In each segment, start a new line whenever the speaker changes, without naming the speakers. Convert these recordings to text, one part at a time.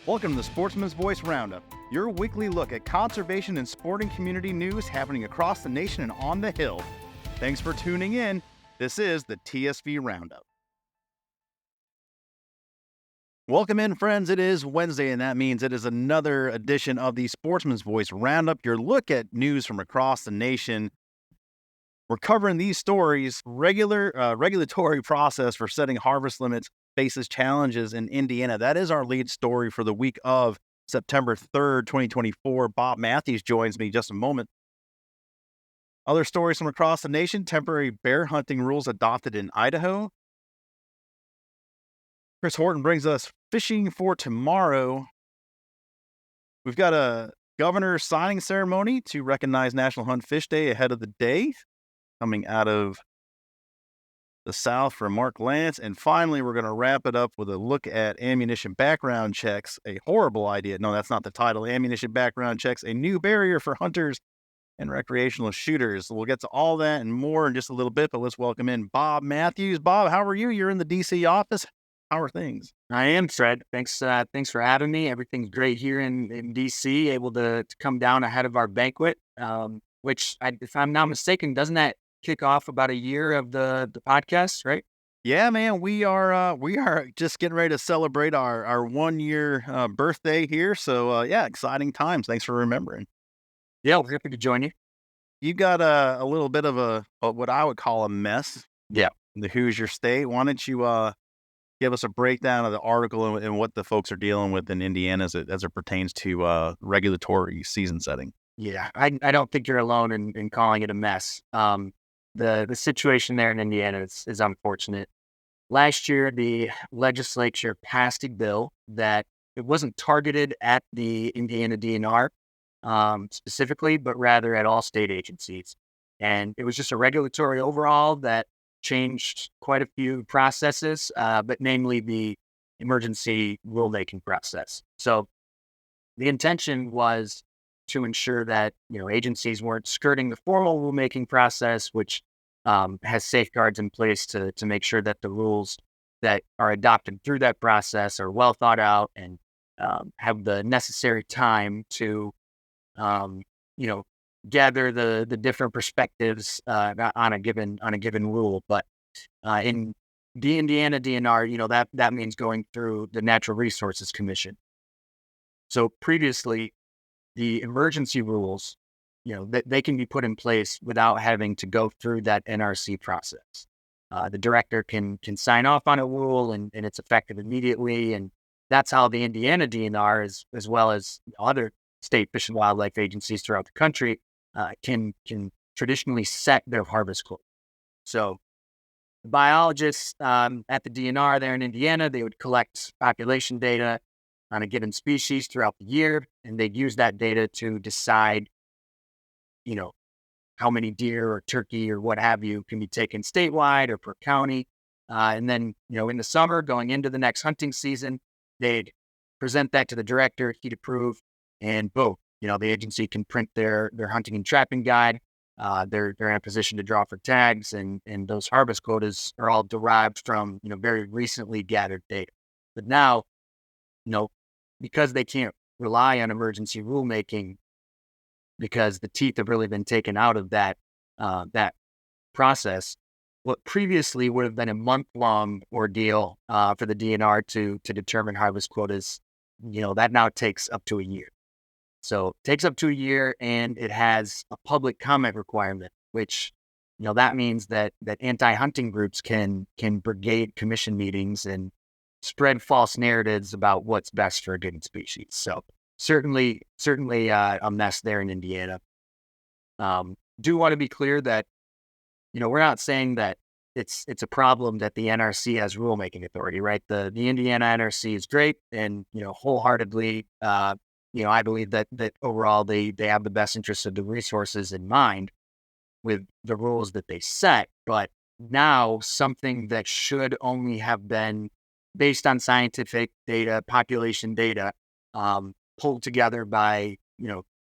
Welcome to the Sportsman's Voice Roundup, your weekly look at conservation and sporting community news happening across the nation and on the Hill. Thanks for tuning in. This is the TSV Roundup. Welcome in, friends. It is Wednesday, and that means it is another edition of the Sportsman's Voice Roundup, your look at news from across the nation. We're covering these stories. Regulatory process for setting harvest limits faces challenges in Indiana. That is our lead story for the week of September 3rd, 2024. Bob Matthews joins me in just a moment. Other stories from across the nation: temporary bear hunting rules adopted in Idaho. Chris Horton brings us fishing for tomorrow. We've got a governor signing ceremony to recognize National Hunt Fish Day ahead of the day, coming out of the South from Mark Lance. And finally, we're going to wrap it up with a look at ammunition background checks. A horrible idea. No, that's not the title. Ammunition background checks, a new barrier for hunters and recreational shooters. We'll get to all that and more in just a little bit, but let's welcome in Bob Matthews. Bob, how are you? You're in the D.C. office. How are things?
I am, Fred. Thanks for having me. Everything's great here in D.C., able to come down ahead of our banquet, which, if I'm not mistaken, doesn't that kick off about a year of the podcast, right?
Yeah, man, we are just getting ready to celebrate our 1 year birthday here. So yeah, exciting times. Thanks for remembering.
Yeah, we're happy to join you.
You got a little bit of a what I would call a mess.
Yeah.
In the Hoosier State. Why don't you give us a breakdown of the article and what the folks are dealing with in Indiana as it pertains to regulatory season setting?
Yeah, I don't think you're alone in calling it a mess. The situation there in Indiana is unfortunate. Last year, the legislature passed a bill that it wasn't targeted at the Indiana DNR specifically, but rather at all state agencies. And it was just a regulatory overhaul that changed quite a few processes, but namely the emergency rulemaking process. So the intention was to ensure that agencies weren't skirting the formal rulemaking process, which has safeguards in place to make sure that the rules that are adopted through that process are well thought out and have the necessary time to gather the different perspectives on a given rule. But in the Indiana DNR, that means going through the Natural Resources Commission. So previously, the emergency rules, they can be put in place without having to go through that NRC process. The director can sign off on a rule and it's effective immediately. And that's how the Indiana DNR, as well as other state fish and wildlife agencies throughout the country, can traditionally set their harvest quota. So the biologists at the DNR there in Indiana, they would collect population data on a given species throughout the year, and they'd use that data to decide, how many deer or turkey or what have you can be taken statewide or per county. And then, in the summer, going into the next hunting season, they'd present that to the director, he'd approve, and boom, the agency can print their hunting and trapping guide. They're in a position to draw for tags, and those harvest quotas are all derived from, very recently gathered data. But now, because they can't rely on emergency rulemaking, because the teeth have really been taken out of that process, what previously would have been a month-long ordeal for the DNR to determine harvest quotas, that now takes up to a year. So it takes up to a year, and it has a public comment requirement, which, that means that anti-hunting groups can brigade commission meetings and spread false narratives about what's best for a given species. So certainly a mess there in Indiana. Do want to be clear that, we're not saying that it's a problem that the NRC has rulemaking authority, right? The Indiana NRC is great, and wholeheartedly, I believe that overall they have the best interests of the resources in mind with the rules that they set. But now something that should only have been based on scientific data, population data, pulled together by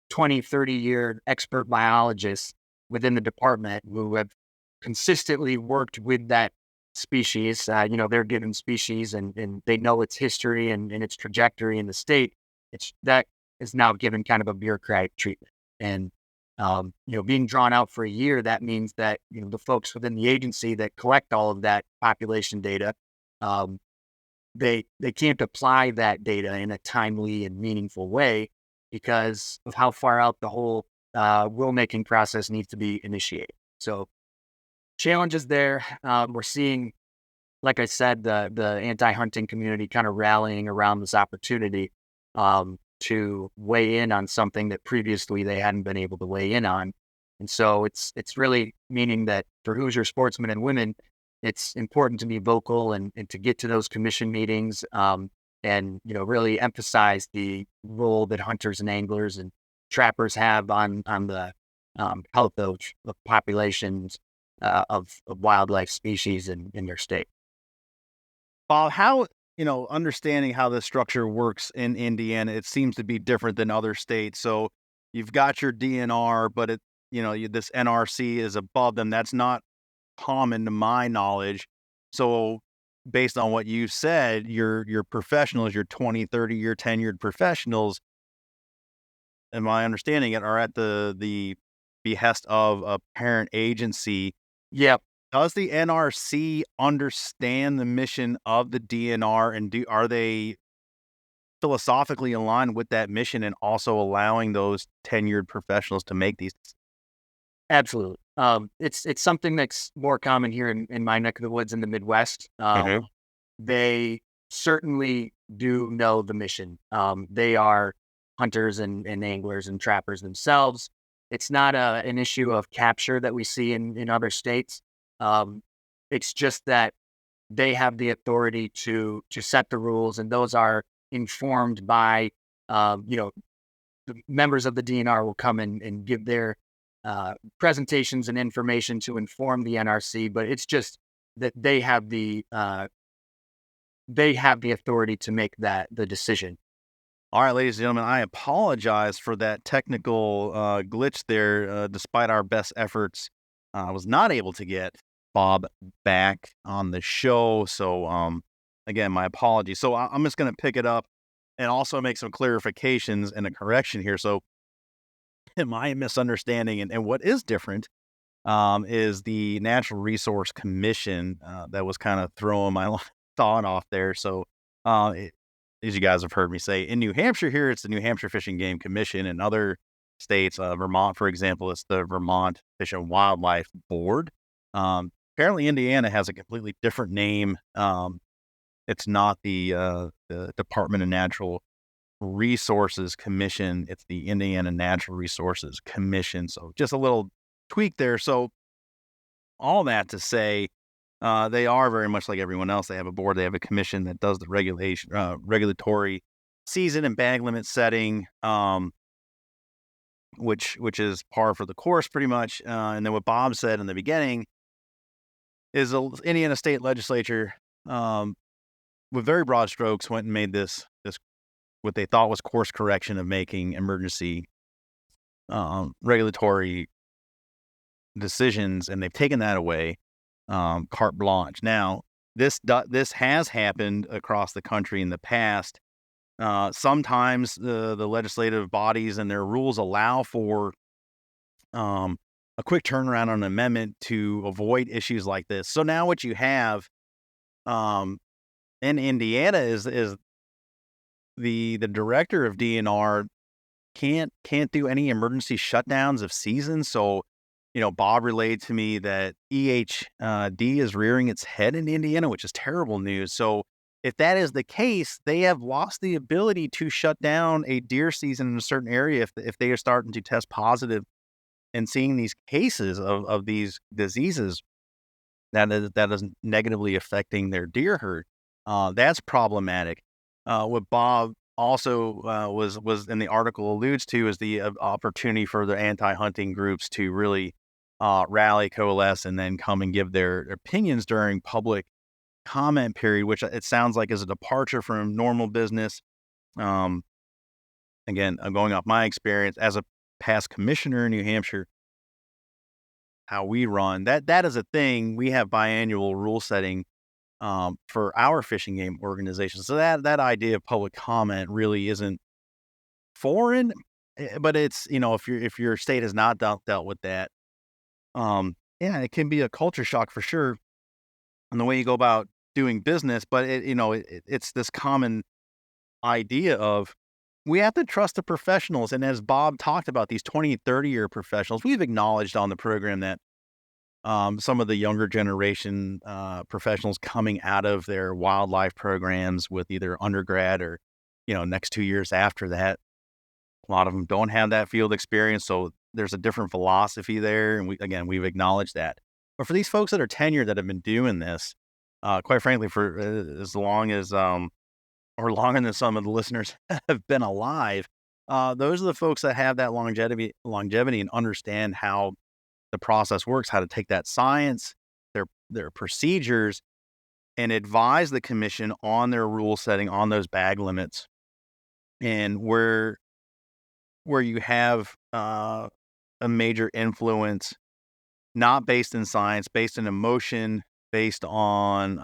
20, 30-year expert biologists within the department who have consistently worked with that species. They're given species and they know its history and its trajectory in the state. That is now given kind of a bureaucratic treatment. And, being drawn out for a year, that means that, the folks within the agency that collect all of that population data, um, they can't apply that data in a timely and meaningful way because of how far out the whole rulemaking process needs to be initiated. So challenges there. We're seeing, like I said, the anti-hunting community kind of rallying around this opportunity to weigh in on something that previously they hadn't been able to weigh in on. And so it's really meaning that for Hoosier sportsmen and women, it's important to be vocal and to get to those commission meetings and really emphasize the role that hunters and anglers and trappers have on the health of populations of wildlife species in their state.
Bob, how, understanding how this structure works in Indiana, it seems to be different than other states. So you've got your DNR, but this NRC is above them. That's not common to my knowledge. So based on what you said, your professionals, your 20, 30-year tenured professionals, am I understanding it, are at the behest of a parent agency.
Yep.
Does the NRC understand the mission of the DNR, and are they philosophically aligned with that mission and also allowing those tenured professionals to make these?
Absolutely. It's something that's more common here in my neck of the woods in the Midwest.
Mhm.
They certainly do know the mission. They are hunters and anglers and trappers themselves. It's not an issue of capture that we see in other states. Um, it's just that they have the authority to set the rules, and those are informed by the members of the DNR will come and give their presentations and information to inform the NRC, but it's just that they have the authority to make the decision.
All right, ladies and gentlemen, I apologize for that technical glitch there. Despite our best efforts, I was not able to get Bob back on the show. So, again, my apologies. So I'm just going to pick it up and also make some clarifications and a correction here. So, my misunderstanding and what is different is the Natural Resource Commission that was kind of throwing my thought off there. So, as you guys have heard me say, in New Hampshire here, it's the New Hampshire Fish and Game Commission. In other states, Vermont, for example, it's the Vermont Fish and Wildlife Board. Apparently, Indiana has a completely different name. It's not the Department of Natural Resources Commission. It's the Indiana Natural Resources Commission. So just a little tweak there. So all that to say, they are very much like everyone else. They have a board, they have a commission that does the regulatory season and bag limit setting, which is par for the course pretty much. And then what Bob said in the beginning is the Indiana State Legislature, with very broad strokes, went and made this what they thought was course correction of making emergency regulatory decisions, and they've taken that away, carte blanche. Now, this has happened across the country in the past. Sometimes the legislative bodies and their rules allow for a quick turnaround on an amendment to avoid issues like this. So now what you have in Indiana is the director of DNR can't do any emergency shutdowns of seasons. So, Bob relayed to me that EHD is rearing its head in Indiana, which is terrible news. So if that is the case, they have lost the ability to shut down a deer season in a certain area if they are starting to test positive and seeing these cases of these diseases that is negatively affecting their deer herd. That's problematic. What Bob also was in the article alludes to is the opportunity for the anti-hunting groups to really rally, coalesce, and then come and give their opinions during public comment period, which it sounds like is a departure from normal business. Again, I'm going off my experience as a past commissioner in New Hampshire, how we run that is a thing. We have biannual rule setting for our fishing game organization. So that idea of public comment really isn't foreign, but it's, if your state has not dealt with that, yeah, it can be a culture shock for sure in the way you go about doing business. But it's this common idea of we have to trust the professionals. And as Bob talked about, these 20, 30-year professionals, we've acknowledged on the program that some of the younger generation professionals coming out of their wildlife programs with either undergrad or, next 2 years after that, a lot of them don't have that field experience. So there's a different philosophy there. And we've acknowledged that. But for these folks that are tenured that have been doing this, quite frankly, for as long as, or longer than some of the listeners have been alive, those are the folks that have that longevity and understand how the process works, how to take that science, their procedures, and advise the commission on their rule setting, on those bag limits, and where you have a major influence, not based in science, based in emotion, based on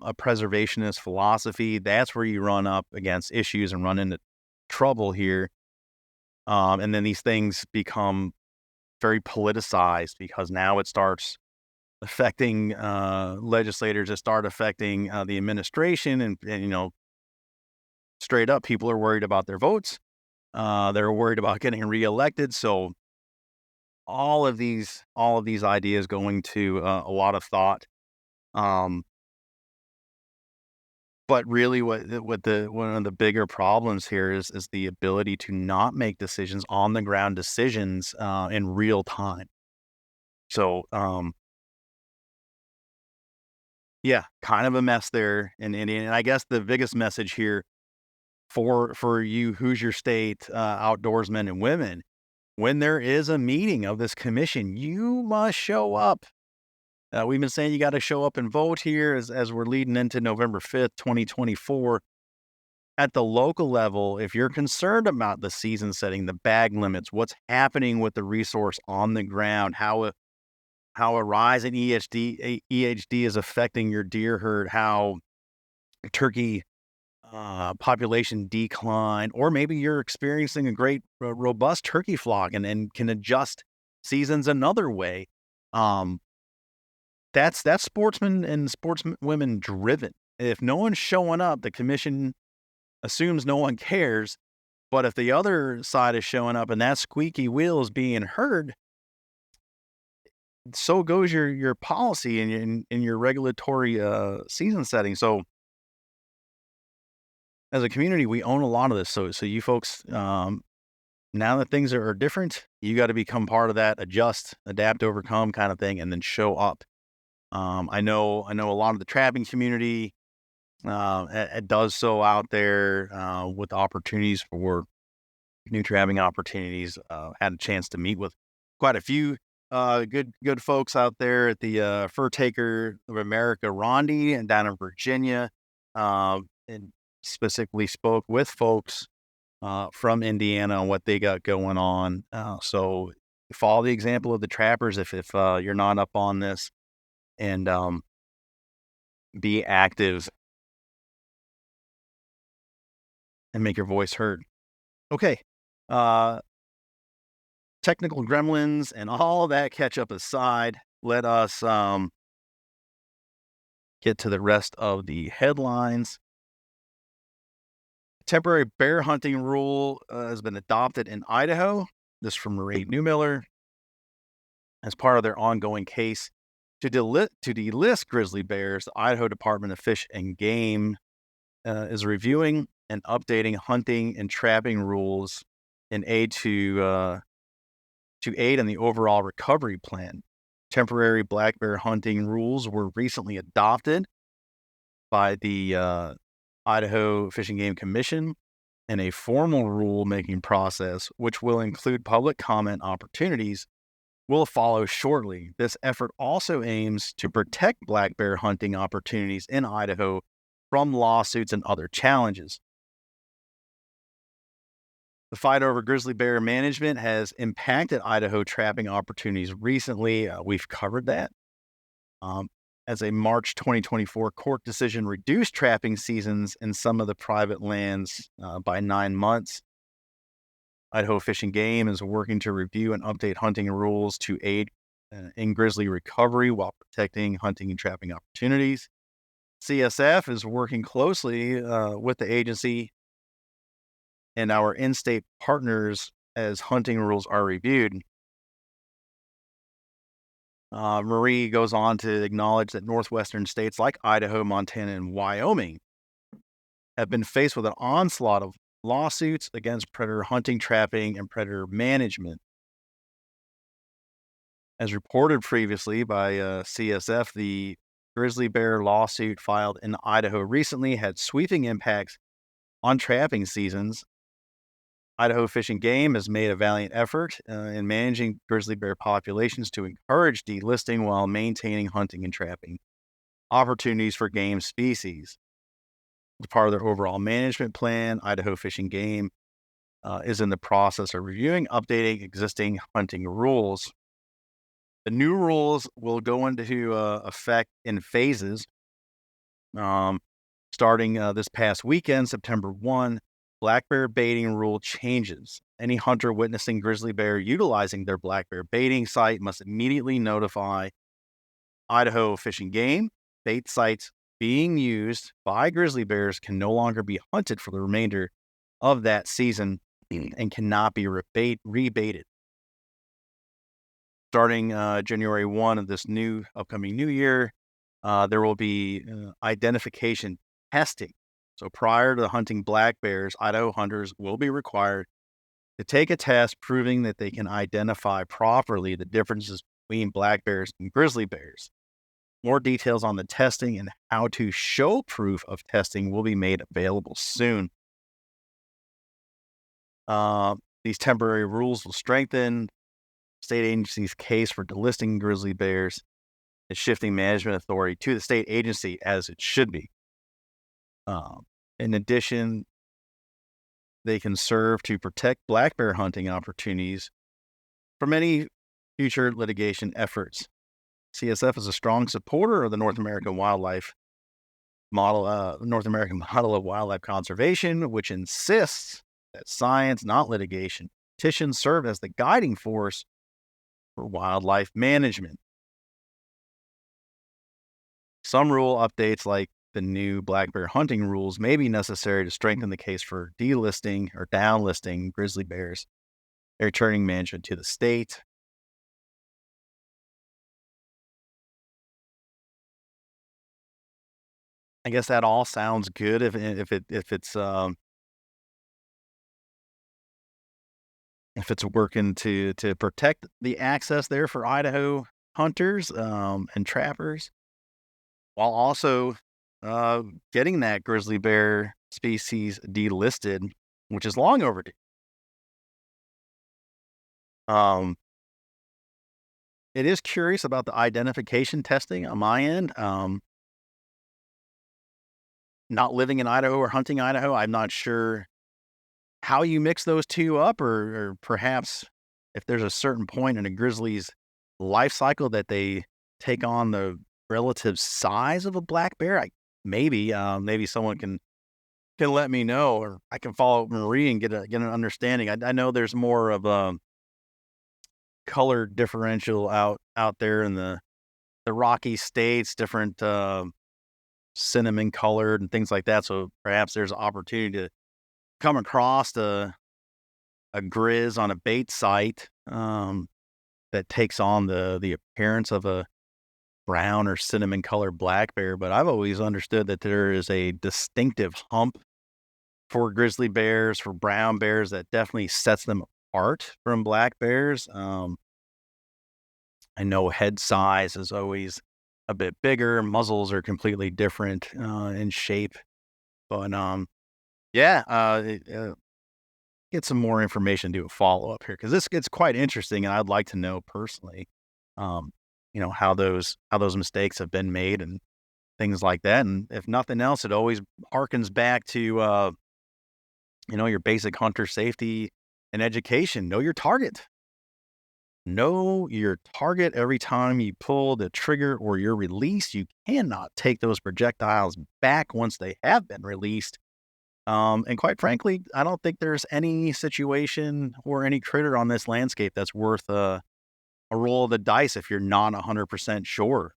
a preservationist philosophy. That's where you run up against issues and run into trouble here. And then these things become very politicized because now it starts affecting legislators. It start affecting the administration, and straight up, people are worried about their votes. They're worried about getting reelected. So all of these ideas go into a lot of thought. But really, one of the bigger problems here is the ability to not make decisions, on the ground decisions, in real time. So, yeah, kind of a mess there in Indiana. And I guess the biggest message here for you Hoosier State outdoorsmen and women, when there is a meeting of this commission, you must show up. We've been saying you got to show up and vote here as we're leading into November 5th, 2024. At the local level, if you're concerned about the season setting, the bag limits, what's happening with the resource on the ground, how a rise in EHD is affecting your deer herd, how turkey population decline, or maybe you're experiencing a great robust turkey flock and can adjust seasons another way. That's sportsmen and sportswomen driven. If no one's showing up, the commission assumes no one cares. But if the other side is showing up and that squeaky wheel is being heard, so goes your policy and your regulatory season setting. So as a community, we own a lot of this. So you folks, now that things are different, you got to become part of that, adjust, adapt, overcome kind of thing, and then show up. I know a lot of the trapping community it does so out there with opportunities for new trapping opportunities. Had a chance to meet with quite a few good folks out there at the Fur Taker of America, Rondi, and down in Virginia, and specifically spoke with folks from Indiana on what they got going on. So follow the example of the trappers if you're not up on this, and be active and make your voice heard. Okay. Technical gremlins and all that catch up aside, let us get to the rest of the headlines. Temporary bear hunting rule has been adopted in Idaho. This from Marie Newmiller. As part of their ongoing case to delist grizzly bears, the Idaho Department of Fish and Game is reviewing and updating hunting and trapping rules in aid to aid in the overall recovery plan. Temporary black bear hunting rules were recently adopted by the Idaho Fish and Game Commission, and a formal rulemaking process, which will include public comment opportunities, will follow shortly. This effort also aims to protect black bear hunting opportunities in Idaho from lawsuits and other challenges. The fight over grizzly bear management has impacted Idaho trapping opportunities recently. We've covered that. as a March 2024 court decision reduced trapping seasons in some of the private lands by 9 months. Idaho Fish and Game is working to review and update hunting rules to aid in grizzly recovery while protecting hunting and trapping opportunities. CSF is working closely with the agency and our in-state partners as hunting rules are reviewed. Marie goes on to acknowledge that northwestern states like Idaho, Montana, and Wyoming have been faced with an onslaught of lawsuits against predator hunting, trapping, and predator management. As reported previously by CSF, the grizzly bear lawsuit filed in Idaho recently had sweeping impacts on trapping seasons. Idaho Fish and Game has made a valiant effort in managing grizzly bear populations to encourage delisting while maintaining hunting and trapping opportunities for game species. As part of their overall management plan, Idaho Fish and Game is in the process of reviewing, updating existing hunting rules. The new rules will go into effect in phases. Starting this past weekend, September 1, black bear baiting rule changes. Any hunter witnessing grizzly bear utilizing their black bear baiting site must immediately notify Idaho Fish and Game. Bait sites being used by grizzly bears can no longer be hunted for the remainder of that season and cannot be rebaited. Starting January 1 of this upcoming new year, there will be identification testing. So prior to hunting black bears, Idaho hunters will be required to take a test proving that they can identify properly the differences between black bears and grizzly bears. More details on the testing and how to show proof of testing will be made available soon. These temporary rules will strengthen state agency's case for delisting grizzly bears and shifting management authority to the state agency as it should be. In addition, they can serve to protect black bear hunting opportunities from any future litigation efforts. CSF is a strong supporter of the North American model of wildlife conservation, which insists that science, not litigation, petitions serve as the guiding force for wildlife management. Some rule updates, like the new black bear hunting rules, may be necessary to strengthen the case for delisting or downlisting grizzly bears and returning management to the state. I guess that all sounds good if it's working to protect the access there for Idaho hunters and trappers, while also getting that grizzly bear species delisted, which is long overdue. It is curious about the identification testing on my end. Not living in Idaho or hunting Idaho, I'm not sure how you mix those two up, or perhaps if there's a certain point in a grizzly's life cycle that they take on the relative size of a black bear. Maybe someone can let me know, or I can follow Marie and get an understanding. I know there's more of a color differential out there in the Rocky states, different cinnamon colored and things like that. So perhaps there's an opportunity to come across a grizz on a bait site that takes on the appearance of a brown or cinnamon colored black bear. But I've always understood that there is a distinctive hump for grizzly bears, for brown bears, that definitely sets them apart from black bears. I know head size is always a bit bigger. Muzzles are completely different in shape. But get some more information, do a follow-up here, because this gets quite interesting, and I'd like to know personally, how those mistakes have been made and things like that. And if nothing else, it always harkens back to, your basic hunter safety and education. Know your target. Know your target every time you pull the trigger or you're released. You cannot take those projectiles back once they have been released. And quite frankly, I don't think there's any situation or any critter on this landscape that's worth a roll of the dice if you're not 100% sure.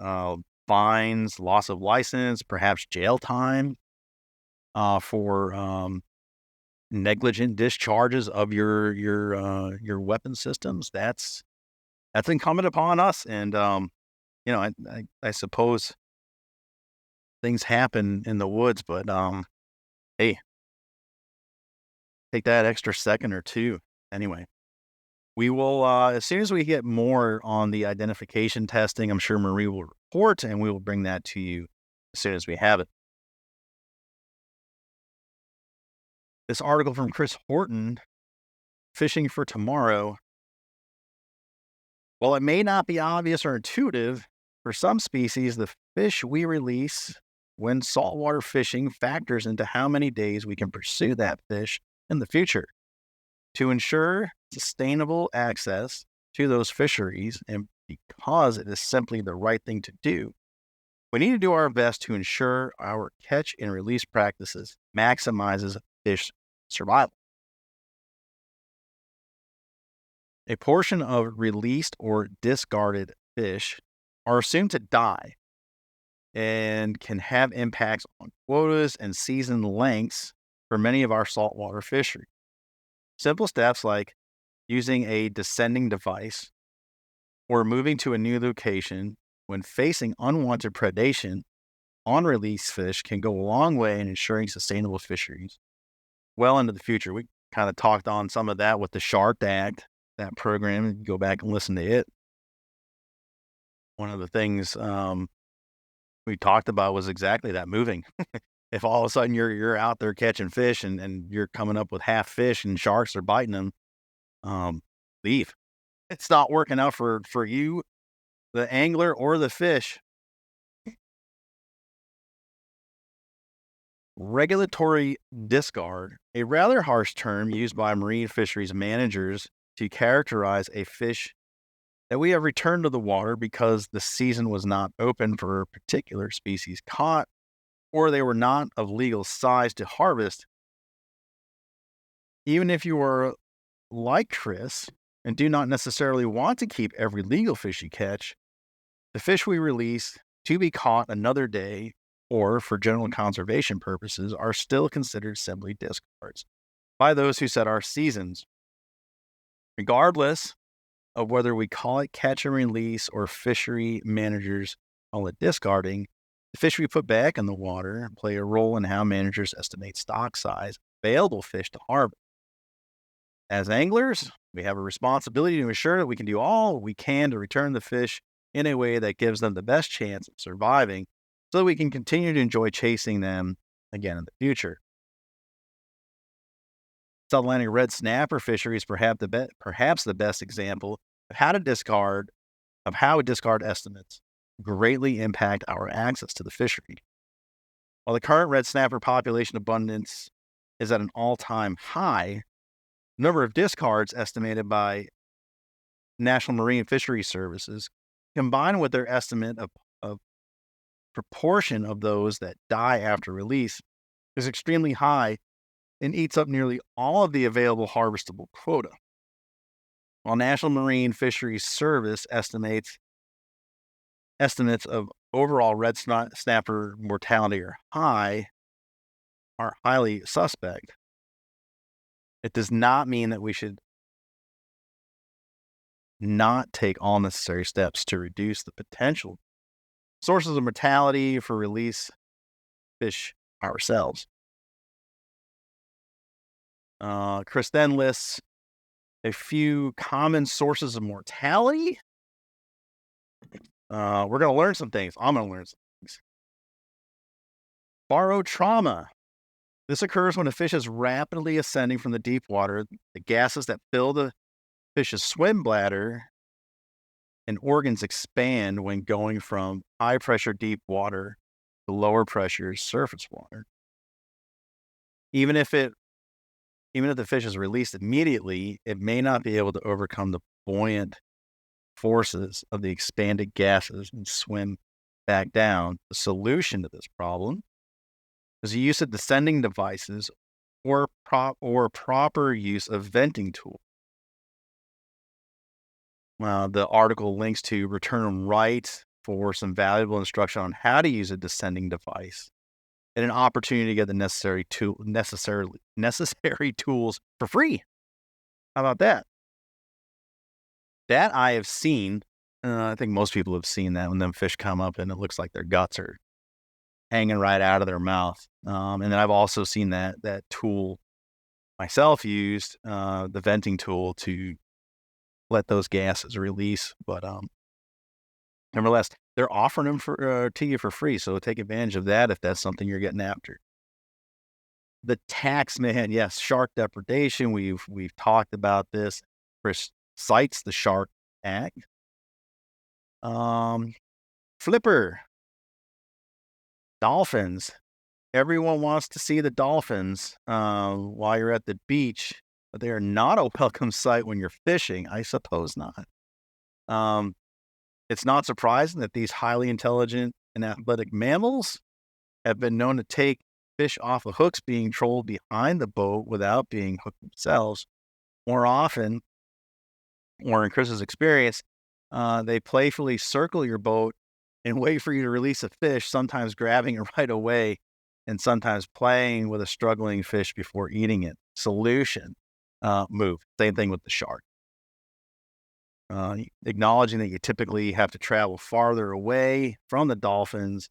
Fines, loss of license, perhaps jail time for negligent discharges of your weapon systems. That's incumbent upon us. And I suppose things happen in the woods, but hey, take that extra second or two. Anyway, we will as soon as we get more on the identification testing, I'm sure Marie will report, and we will bring that to you as soon as we have it. This article from Chris Horton, Fishing for Tomorrow. While it may not be obvious or intuitive, for some species, the fish we release when saltwater fishing factors into how many days we can pursue that fish in the future. To ensure sustainable access to those fisheries, and because it is simply the right thing to do, we need to do our best to ensure our catch and release practices maximizes fish survival. A portion of released or discarded fish are assumed to die and can have impacts on quotas and season lengths for many of our saltwater fisheries. Simple steps like using a descending device or moving to a new location when facing unwanted predation on released fish can go a long way in ensuring sustainable fisheries well into the future. We kind of talked on some of that with the Shark Act, that program. Go back and listen to it. One of the things we talked about was exactly that, moving. If all of a sudden you're out there catching fish and you're coming up with half fish and sharks are biting them, leave. It's not working out for you, the angler, or the fish. Regulatory discard, a rather harsh term used by marine fisheries managers to characterize a fish that we have returned to the water because the season was not open for a particular species caught, or they were not of legal size to harvest. Even if you are like Chris and do not necessarily want to keep every legal fish you catch, the fish we release to be caught another day or for general conservation purposes are still considered simply discards by those who set our seasons. Regardless of whether we call it catch and release or fishery managers call it discarding, the fish we put back in the water play a role in how managers estimate stock size, available fish to harvest. As anglers, we have a responsibility to ensure that we can do all we can to return the fish in a way that gives them the best chance of surviving so that we can continue to enjoy chasing them again in the future. South Atlantic red snapper fishery is perhaps the best example of how discard estimates greatly impact our access to the fishery. While the current red snapper population abundance is at an all-time high, the number of discards estimated by National Marine Fisheries Services, combined with their estimate of proportion of those that die after release, is extremely high and eats up nearly all of the available harvestable quota. While National Marine Fisheries Service estimates of overall red snapper mortality are highly suspect, it does not mean that we should not take all necessary steps to reduce the potential sources of mortality for release fish ourselves. Chris then lists a few common sources of mortality. We're going to learn some things. I'm going to learn some things. Barotrauma. This occurs when a fish is rapidly ascending from the deep water. The gases that fill the fish's swim bladder and organs expand when going from high pressure deep water to lower pressure surface water. Even if the fish is released immediately, it may not be able to overcome the buoyant forces of the expanded gases and swim back down. The solution to this problem is the use of descending devices or proper use of venting tools. The article links to Return Right for some valuable instruction on how to use a descending device and an opportunity to get the necessary tools for free. How about that? That I have seen. I think most people have seen that when them fish come up and it looks like their guts are hanging right out of their mouth. And then I've also seen that tool myself used, the venting tool, to let those gases release. But nevertheless, they're offering them to you for free, so take advantage of that if that's something you're getting after. The tax man, yes, shark depredation. We've talked about this. Chris cites the Shark Act. Flipper, dolphins. Everyone wants to see the dolphins while you're at the beach, but they are not a welcome sight when you're fishing. I suppose not. It's not surprising that these highly intelligent and athletic mammals have been known to take fish off of hooks being trolled behind the boat without being hooked themselves. More often, or in Chris's experience, they playfully circle your boat and wait for you to release a fish, sometimes grabbing it right away and sometimes playing with a struggling fish before eating it. Solution, move. Same thing with the shark. Acknowledging that you typically have to travel farther away from the dolphins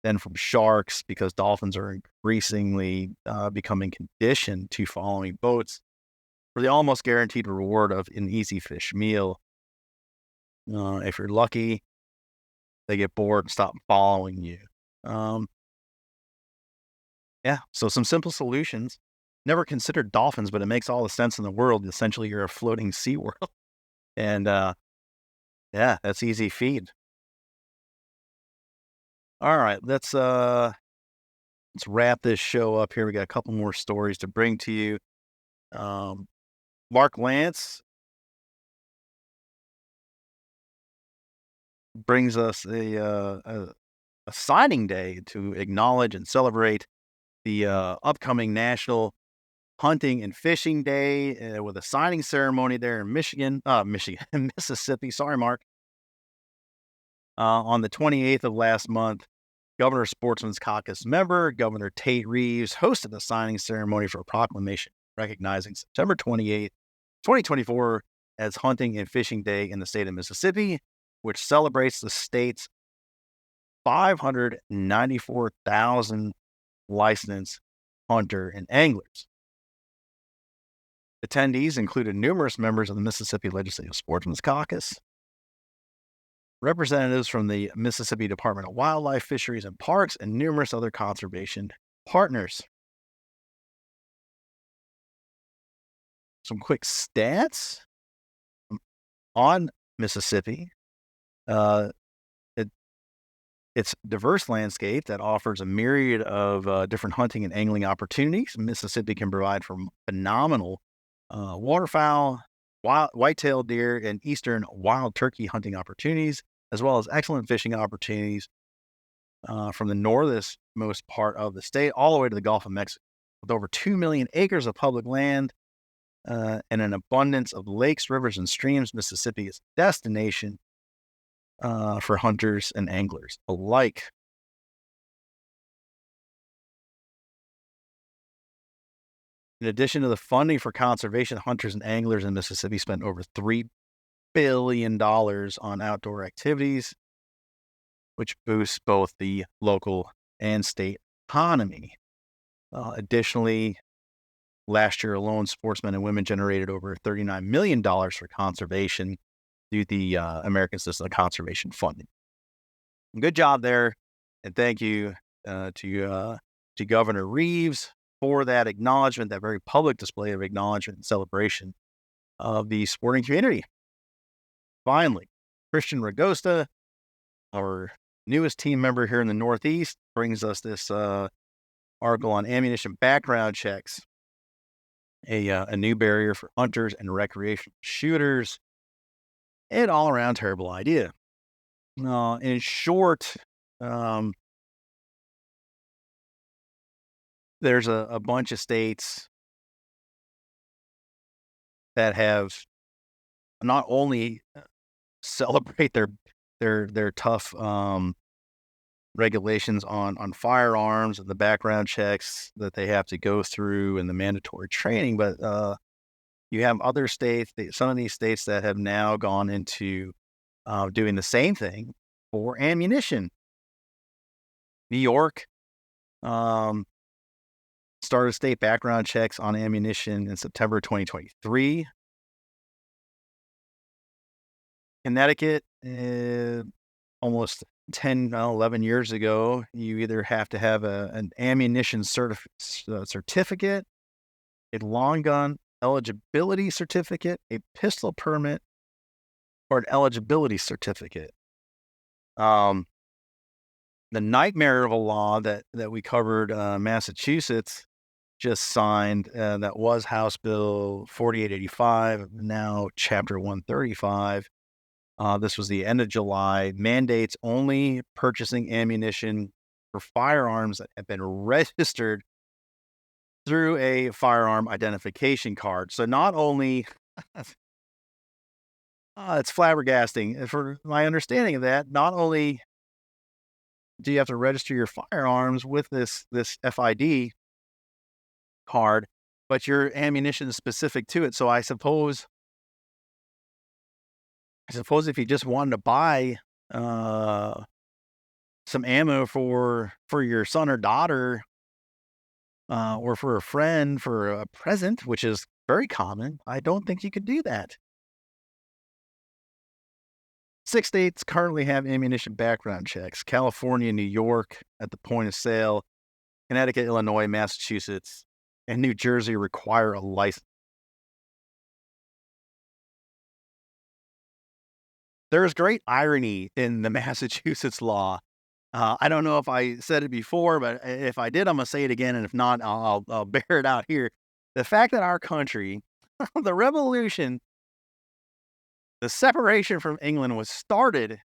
than from sharks because dolphins are increasingly becoming conditioned to following boats for the almost guaranteed reward of an easy fish meal. If you're lucky, they get bored and stop following you. So some simple solutions. Never considered dolphins, but it makes all the sense in the world. Essentially, you're a floating SeaWorld. And that's easy feed. All right, let's wrap this show up here. We got a couple more stories to bring to you. Mark Lance brings us a signing day to acknowledge and celebrate the upcoming National Hunting and Fishing Day with a signing ceremony there in Mississippi. Sorry, Mark. On the 28th of last month, Governor Sportsman's Caucus member, Governor Tate Reeves, hosted a signing ceremony for a proclamation recognizing September 28th, 2024 as Hunting and Fishing Day in the state of Mississippi, which celebrates the state's 594,000 licensed hunter and anglers. Attendees included numerous members of the Mississippi Legislative Sportsmen's Caucus, representatives from the Mississippi Department of Wildlife, Fisheries, and Parks, and numerous other conservation partners. Some quick stats on Mississippi. It's a diverse landscape that offers a myriad of different hunting and angling opportunities. Mississippi can provide from phenomenal waterfowl, white-tailed deer, and eastern wild turkey hunting opportunities, as well as excellent fishing opportunities from the northernmost part of the state all the way to the Gulf of Mexico. With over 2 million acres of public land and an abundance of lakes, rivers, and streams, Mississippi is a destination for hunters and anglers alike. In addition to the funding for conservation, hunters and anglers in Mississippi spent over $3 billion on outdoor activities, which boosts both the local and state economy. Additionally, last year alone, sportsmen and women generated over $39 million for conservation through the American System of Conservation Funding. Good job there, and thank you to Governor Reeves for that acknowledgement, that very public display of acknowledgement and celebration of the sporting community. Finally, Christian Ragosta, our newest team member here in the Northeast, brings us this article on ammunition background checks, a new barrier for hunters and recreational shooters. An all-around terrible idea. In short, um, there's a bunch of states that have not only celebrate their tough, regulations on firearms and the background checks that they have to go through and the mandatory training, but, you have other states, some of these states that have now gone into, doing the same thing for ammunition. New York, um, started state background checks on ammunition in September 2023. Connecticut, almost 10, 11 years ago, you either have to have an ammunition certificate, a long gun eligibility certificate, a pistol permit, or an eligibility certificate. Um, the nightmare of a law that we covered, Massachusetts just signed, that was House Bill 4885, now Chapter 135. This was the end of July. Mandates only purchasing ammunition for firearms that have been registered through a firearm identification card. So not only, it's flabbergasting. For my understanding of that, not only do you have to register your firearms with this FID card, but your ammunition is specific to it. So I suppose if you just wanted to buy uh, some ammo for your son or daughter, or for a friend for a present, which is very common, I don't think you could do that. 6 states currently have ammunition background checks: California, New York at the point of sale, Connecticut, Illinois, Massachusetts, and New Jersey require a license. There is great irony in the Massachusetts law. I don't know if I said it before, but if I did, I'm gonna say it again, and if not, I'll bear it out here. The fact that our country, the revolution, the separation from England was started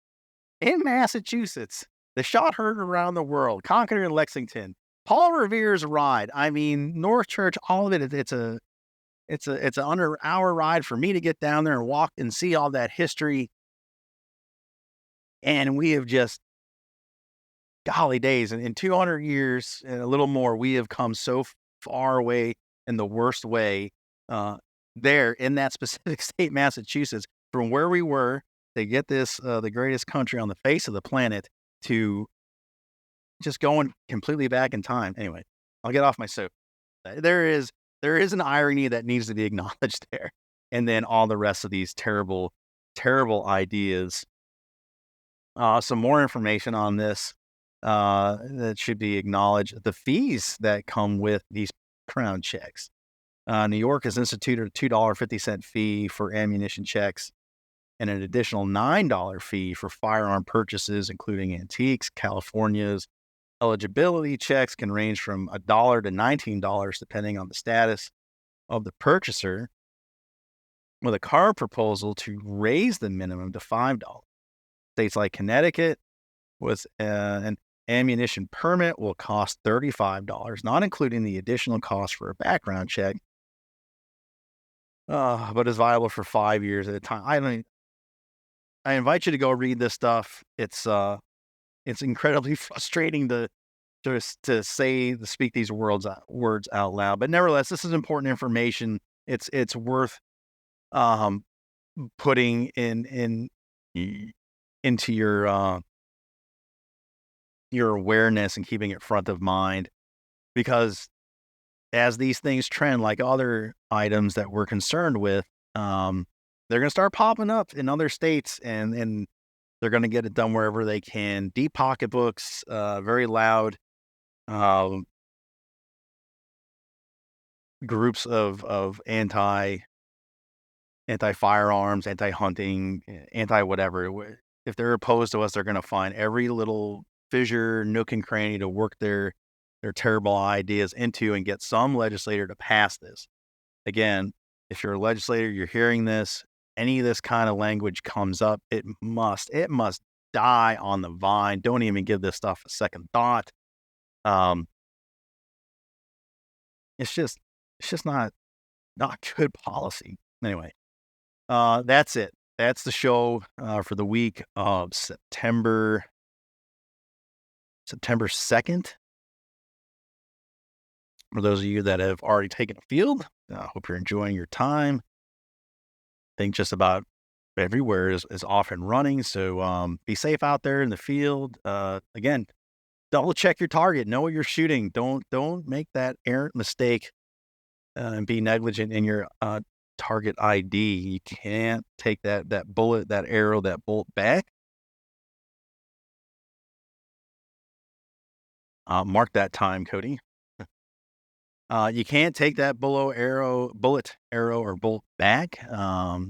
in Massachusetts. The shot heard around the world, Concord and Lexington. Paul Revere's ride. I mean, North Church, all of it. It's an under hour ride for me to get down there and walk and see all that history. And we have just, golly days, in 200 years and a little more, we have come so far away in the worst way, uh, there in that specific state, Massachusetts, from where we were to get this, the greatest country on the face of the planet, to just going completely back in time. Anyway, I'll get off my soap. There is an irony that needs to be acknowledged there, and then all the rest of these terrible, terrible ideas. Some more information on this, that should be acknowledged: the fees that come with these background checks. New York has instituted a $2.50 fee for ammunition checks and an additional $9 fee for firearm purchases, including antiques. California's eligibility checks can range from $1 to $19, depending on the status of the purchaser, with a current proposal to raise the minimum to $5. States like Connecticut, with an ammunition permit, will cost $35, not including the additional cost for a background check, but is viable for 5 years at a time. I invite you to go read this stuff. It's incredibly frustrating to speak these words out loud, but nevertheless, this is important information. It's worth, um, putting into your awareness and keeping it front of mind, because as these things trend, like other items that we're concerned with, they're going to start popping up in other states, and they're going to get it done wherever they can. Deep pocketbooks, very loud, um, groups of anti firearms, anti hunting, anti whatever. If they're opposed to us, they're going to find every little fissure, nook and cranny to work their terrible ideas into and get some legislator to pass this. Again, if you're a legislator, you're hearing this, any of this kind of language comes up, it must die on the vine. Don't even give this stuff a second thought. It's just not good policy. Anyway, that's it. That's the show for the week of September 2nd. For those of you that have already taken a field, I hope you're enjoying your time. I think just about everywhere is off and running. So be safe out there in the field. Again, double check your target. Know what you're shooting. Don't make that errant mistake and be negligent in your target ID. You can't take that bullet, that arrow, that bolt back. Mark that time, Cody. You can't take that bullet, arrow, or bolt back.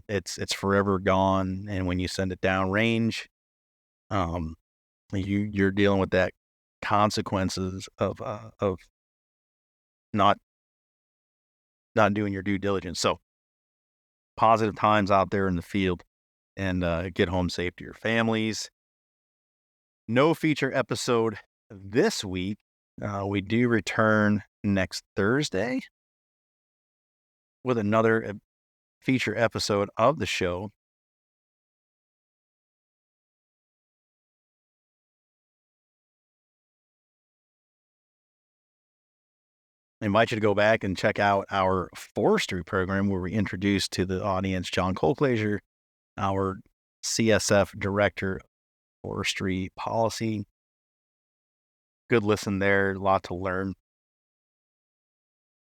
It's forever gone. And when you send it down range, you're dealing with that consequences of not doing your due diligence. So positive times out there in the field, and get home safe to your families. No feature episode this week. We do return next Thursday with another feature episode of the show. I invite you to go back and check out our forestry program where we introduced to the audience John Colclaser, our CSF Director of Forestry Policy. Good listen there, a lot to learn.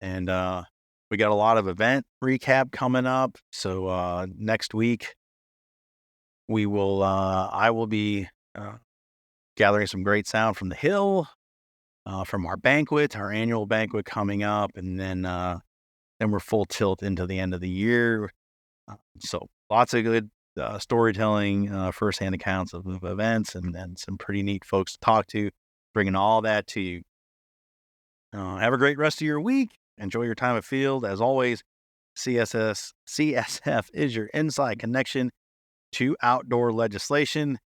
And we got a lot of event recap coming up. So next week, I will be gathering some great sound from the hill, from our annual banquet coming up, and then we're full tilt into the end of the year. So lots of good storytelling, firsthand accounts of events, and some pretty neat folks to talk to, bringing all that to you. Have a great rest of your week. Enjoy your time at field. As always, CSF is your inside connection to outdoor legislation.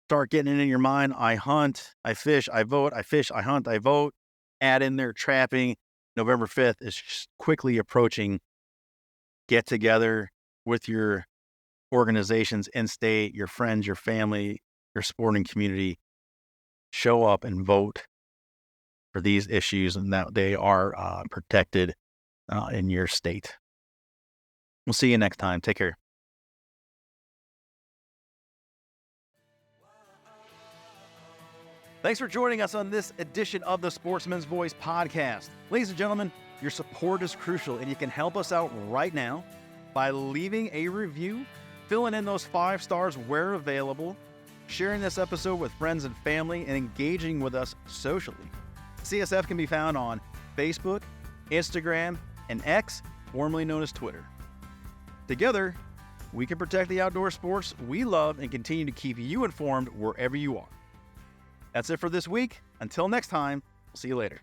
Start getting it in your mind. I hunt, I fish, I vote. I fish, I hunt, I vote. Add in there trapping. November 5th is quickly approaching. Get together with your organizations in state, your friends, your family, your sporting community. Show up and vote for these issues, and that they are protected in your state. We'll see you next time. Take care. Thanks for joining us on this edition of the Sportsman's Voice podcast. Ladies and gentlemen, your support is crucial, and you can help us out right now by leaving a review, filling in those 5 stars where available, sharing this episode with friends and family, and engaging with us socially. CSF can be found on Facebook, Instagram, and X, formerly known as Twitter. Together, we can protect the outdoor sports we love and continue to keep you informed wherever you are. That's it for this week. Until next time, we'll see you later.